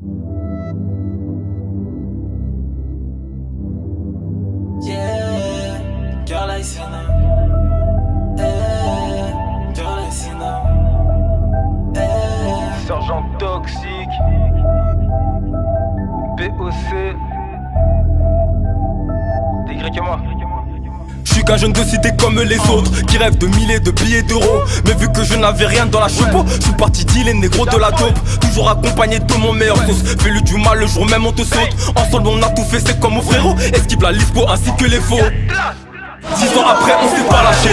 Yeah, girl I see now. Girl I see now. Sergent toxique, BOC, t'es Y que moi. Je suis qu'un jeune de cité comme les autres, qui rêve de milliers de billets d'euros. Mais vu que je n'avais rien dans la choupo, je suis parti dealer négro de la dope. Toujours accompagné de mon meilleur sauce. Fais-lui du mal le jour même on te saute. Ensemble on a tout fait, c'est comme mon frérot. Esquive la lispo ainsi que les faux. 6 ans après on s'est pas lâché,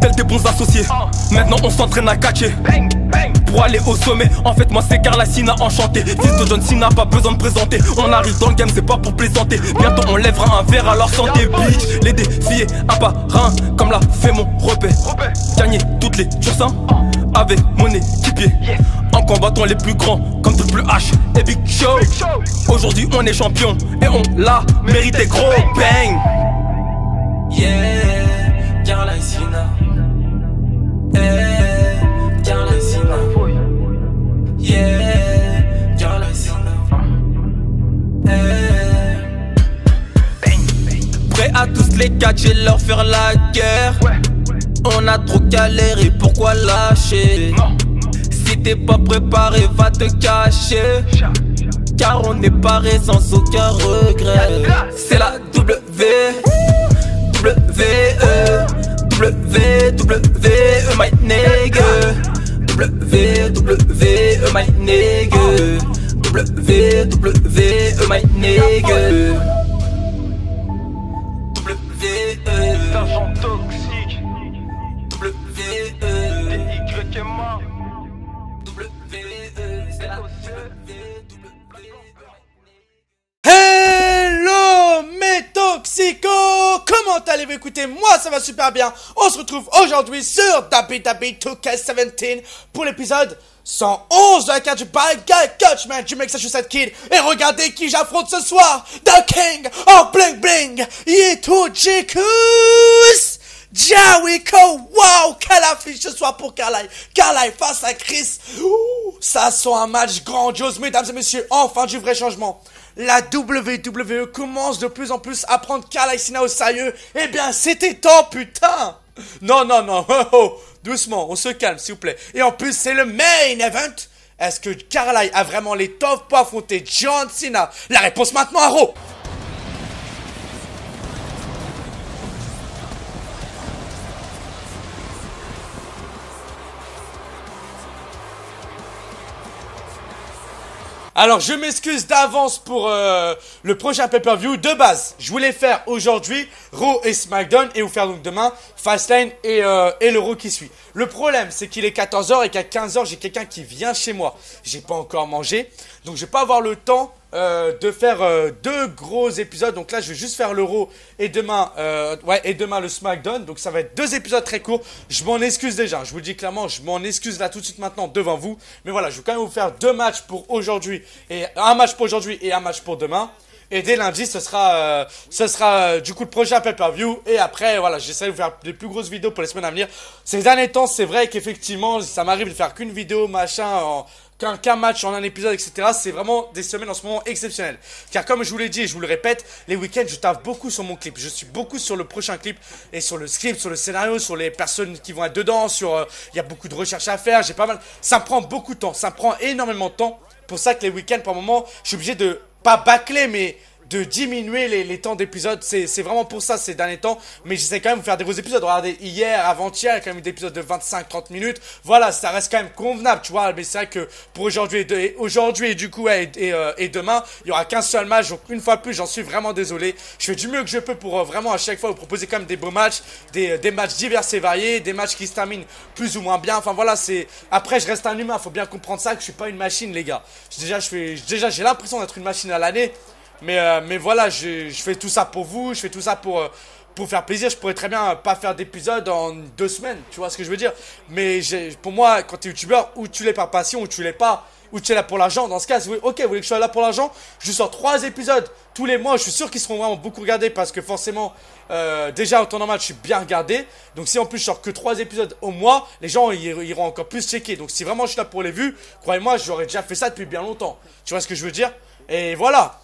tels des bons associés. Maintenant on s'entraîne à catcher pour aller au sommet. En fait moi c'est Carla Sina enchanté. Fils de John Cena, pas besoin de présenter. On arrive dans le game, c'est pas pour plaisanter. Bientôt on lèvera un verre à leur santé. Bitch, les défier un par un, comme l'a fait mon repère. Gagner toutes les tursins avec mon équipier. En combattant les plus grands comme Triple H et Big Show. Aujourd'hui on est champion et on l'a mérité gros. Bang. Yeah, girl I see now. Girl I see now. Yeah, girl I see now. Prêt à tous les catcher, leur faire la guerre. On a trop galéré, pourquoi lâcher? Si t'es pas préparé, va te cacher. Car on est paré sans aucun regret. C'est la W, my nigga. My nigga. My nigga. Sergent toxique, t'es Y que moi. Hello mes toxicos, comment allez-vous? Écoutez, moi ça va super bien. On se retrouve aujourd'hui sur WWE 2K17 pour l'épisode 111 de la carte du Bad Guy Coachman du Massachusetts Kid. Et regardez qui j'affronte ce soir, The King of Bling Bling, Yito Jikus Jericho. Wow, quelle affiche ce soir pour Carly face à Chris. Ouh, ça sent un match grandiose, mesdames et messieurs. Enfin du vrai changement. La WWE commence de plus en plus à prendre Carly Sina au sérieux. Eh bien, c'était temps, putain. Non, doucement, on se calme, s'il vous plaît. Et en plus, c'est le main event. Est-ce que Carly a vraiment l'étoffe pour affronter John Cena? La réponse maintenant à Raw. Alors je m'excuse d'avance pour le prochain pay-per-view. De base, je voulais faire aujourd'hui Raw et SmackDown et vous faire donc demain Fastlane et le Raw qui suit. Le problème c'est qu'il est 14h et qu'à 15h j'ai quelqu'un qui vient chez moi. J'ai pas encore mangé, donc je vais pas avoir le temps de faire deux gros épisodes. Donc là je vais juste faire le Raw et demain demain le SmackDown. Donc ça va être deux épisodes très courts. Je m'en excuse déjà, je vous le dis clairement, je m'en excuse là tout de suite maintenant devant vous. Mais voilà, je vais quand même vous faire deux matchs pour aujourd'hui, et un match pour aujourd'hui et un match pour demain. Et dès lundi, ce sera du coup le prochain pay-per-view. Et après, voilà, j'essaie de vous faire des plus grosses vidéos pour les semaines à venir. Ces derniers temps, c'est vrai qu'effectivement, ça m'arrive de faire qu'une vidéo, machin, qu'un match en un épisode, etc. C'est vraiment des semaines en ce moment exceptionnelles. Car comme je vous l'ai dit et je vous le répète, les week-ends, je taffe beaucoup sur mon clip. Je suis beaucoup sur le prochain clip et sur le script, sur le scénario, sur les personnes qui vont être dedans, il y a beaucoup de recherches à faire. J'ai pas mal. Ça me prend beaucoup de temps. Ça me prend énormément de temps. Pour ça que les week-ends, par moment, je suis obligé de pas bâcler, mais de diminuer les temps d'épisodes. C'est vraiment pour ça ces derniers temps. Mais j'essaie quand même de faire des gros épisodes. Regardez, hier, avant-hier, il y a quand même des épisodes de 25-30 minutes. Voilà, ça reste quand même convenable, tu vois. Mais c'est vrai que pour aujourd'hui et du coup, et demain, il y aura qu'un seul match. Donc une fois de plus, j'en suis vraiment désolé. Je fais du mieux que je peux pour vraiment à chaque fois vous proposer quand même des beaux matchs, des matchs divers et variés, des matchs qui se terminent plus ou moins bien. Enfin voilà, c'est... Après, je reste un humain, faut bien comprendre ça, que je suis pas une machine, les gars. Déjà, j'ai l'impression d'être une machine à l'année. Mais voilà, je fais tout ça pour vous, je fais tout ça pour faire plaisir. Je pourrais très bien pas faire d'épisode en 2 semaines, tu vois ce que je veux dire. Mais pour moi, quand t'es youtubeur, ou tu l'es par passion, ou tu l'es pas. ou tu es là pour l'argent. Dans ce cas, ok, vous voulez que je sois là pour l'argent, je sors 3 épisodes tous les mois. Je suis sûr qu'ils seront vraiment beaucoup regardés parce que forcément, déjà, au temps normal, je suis bien regardé. Donc, si en plus je sors que 3 épisodes au mois, les gens iront encore plus checker. Donc, si vraiment je suis là pour les vues, croyez-moi, j'aurais déjà fait ça depuis bien longtemps. Tu vois ce que je veux dire? Et voilà.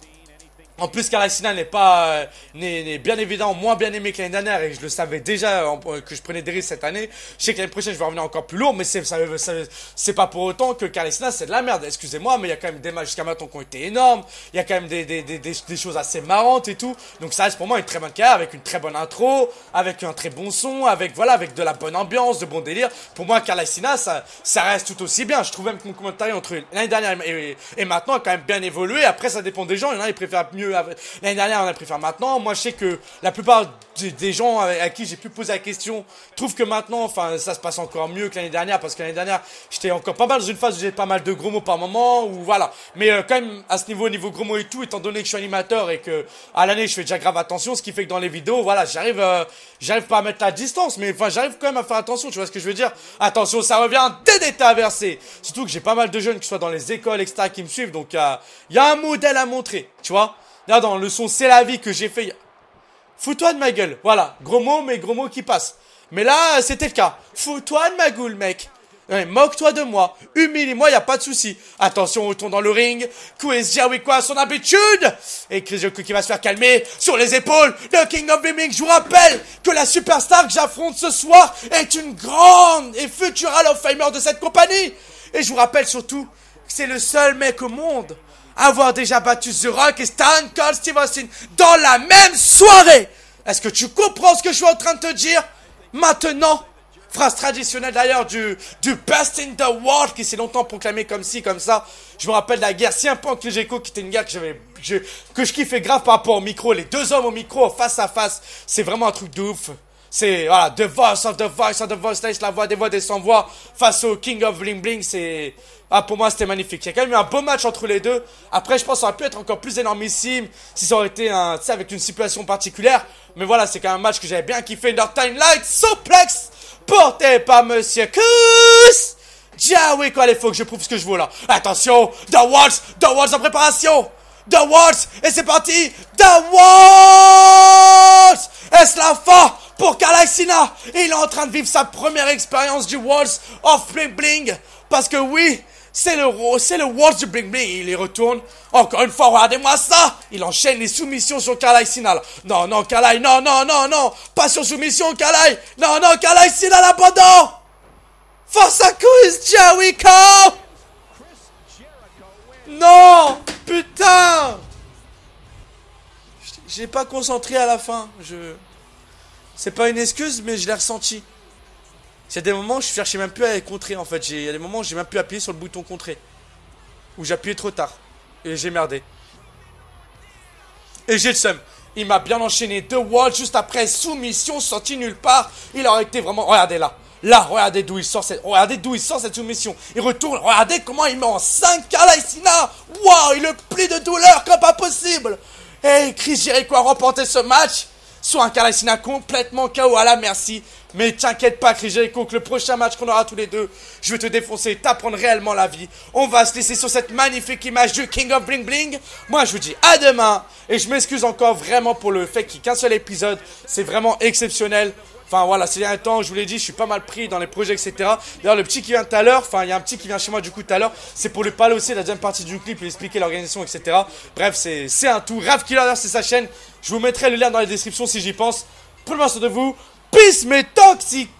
En plus, Carlacina n'est bien évidemment moins bien aimé que l'année dernière et je le savais déjà que je prenais des risques cette année. Je sais que l'année prochaine je vais revenir encore plus lourd, mais c'est pas pour autant que Carlacina c'est de la merde. Excusez-moi, mais il y a quand même des matchs jusqu'à maintenant qui ont été énormes. Il y a quand même des choses assez marrantes et tout. Donc ça reste pour moi une très bonne carrière avec une très bonne intro, avec un très bon son, avec de la bonne ambiance, de bon délire. Pour moi, Carlacina ça reste tout aussi bien. Je trouve même que mon commentaire entre l'année dernière et maintenant a quand même bien évolué. Après, ça dépend des gens. Il y en a ils préfèrent mieux. L'année dernière, on a préféré maintenant. Moi, je sais que la plupart des gens à qui j'ai pu poser la question trouvent que maintenant, enfin, ça se passe encore mieux que l'année dernière parce que l'année dernière, j'étais encore pas mal dans une phase où j'avais pas mal de gros mots par moment ou voilà. Mais quand même, à ce niveau gros mots et tout, étant donné que je suis animateur et que à l'année, je fais déjà grave attention, ce qui fait que dans les vidéos, voilà, j'arrive pas à mettre la distance, mais enfin, j'arrive quand même à faire attention. Tu vois ce que je veux dire? Attention, ça revient des détails inversés. Surtout que j'ai pas mal de jeunes qui soient dans les écoles, etc., qui me suivent, donc il y a un modèle à montrer, tu vois. Là, dans le son C'est la vie que j'ai fait. Fous-toi de ma gueule. Voilà. Gros mots, mais gros mots qui passent. Mais là, c'était le cas. Fous-toi de ma gueule, mec. Ouais, moque-toi de moi. Humilie-moi, y a pas de souci. Attention, retourne dans le ring. Chris Jericho à son habitude. Et Chris Jericho qui va se faire calmer sur les épaules. Le King of the Ring. Je vous rappelle que la superstar que j'affronte ce soir est une grande et future Hall of Famer de cette compagnie. Et je vous rappelle surtout que c'est le seul mec au monde avoir déjà battu The Rock et Stone Cold Steve Austin dans la même soirée. Est-ce que tu comprends ce que je suis en train de te dire maintenant? Phrase traditionnelle d'ailleurs du Best in the World qui s'est longtemps proclamé comme ci, comme ça. Je me rappelle de la guerre CM Punk et Jericho qui était une guerre que je kiffais grave par rapport au micro. Les deux hommes au micro face à face, c'est vraiment un truc de ouf. C'est, voilà, The Voice of the Voiceless, la voix des sans-voix face au King of Bling Bling, c'est... Ah, pour moi, c'était magnifique. Il y a quand même eu un beau match entre les deux. Après, je pense que ça aurait pu être encore plus énormissime si ça aurait été tu sais, avec une situation particulière. Mais voilà, c'est quand même un match que j'avais bien kiffé. Undertime Light Suplex porté par Monsieur Kus. Jericho, allez, faut que je prouve ce que je vaux là. Attention, The Waltz en préparation. The Waltz, et c'est parti. The Waltz. Est-ce la fin pour Carlacina? Il est en train de vivre sa première expérience du Waltz of Bling Bling. Parce que oui, c'est le Waltz du Bling Bling. Il y retourne. Encore une fois, regardez-moi ça. Il enchaîne les soumissions sur Carlacina. Non, Carlai, non. Pas sur soumission, Carlai. Non, Carlacina, l'abandon. Face à Chris Jericho. Non, putain. J'ai pas concentré à la fin. C'est pas une excuse, mais je l'ai ressenti. Il y a des moments où je cherchais même plus à contrer en fait. Il y a des moments où j'ai même plus appuyé sur le bouton contrer. Où j'ai appuyé trop tard. Et j'ai merdé. Et j'ai le seum. Il m'a bien enchaîné. The Waltz juste après. Soumission sortie nulle part. Il aurait été vraiment... Regardez là. Là, regardez d'où il sort cette soumission. Il retourne. Regardez comment il met en 5 Carlacina. Waouh, il le plie de douleur comme pas possible. Et Chris Jericho a remporté ce match. Soit un Carlacina complètement KO à la merci. Mais t'inquiète pas, Chris Jericho, que le prochain match qu'on aura tous les deux, je vais te défoncer, t'apprendre réellement la vie. On va se laisser sur cette magnifique image du King of Bling Bling. Moi, je vous dis à demain. Et je m'excuse encore vraiment pour le fait qu'il n'y ait qu'un seul épisode. C'est vraiment exceptionnel. Enfin voilà, ces derniers temps, je vous l'ai dit, je suis pas mal pris dans les projets, etc. D'ailleurs, le petit qui vient tout à l'heure, enfin, il y a un petit qui vient chez moi du coup tout à l'heure, c'est pour lui parler aussi de la deuxième partie du clip, lui expliquer l'organisation, etc. Bref, c'est un tout. Rav Killer, c'est sa chaîne. Je vous mettrai le lien dans la description si j'y pense. Pour le moment, de vous, peace mes toxicos!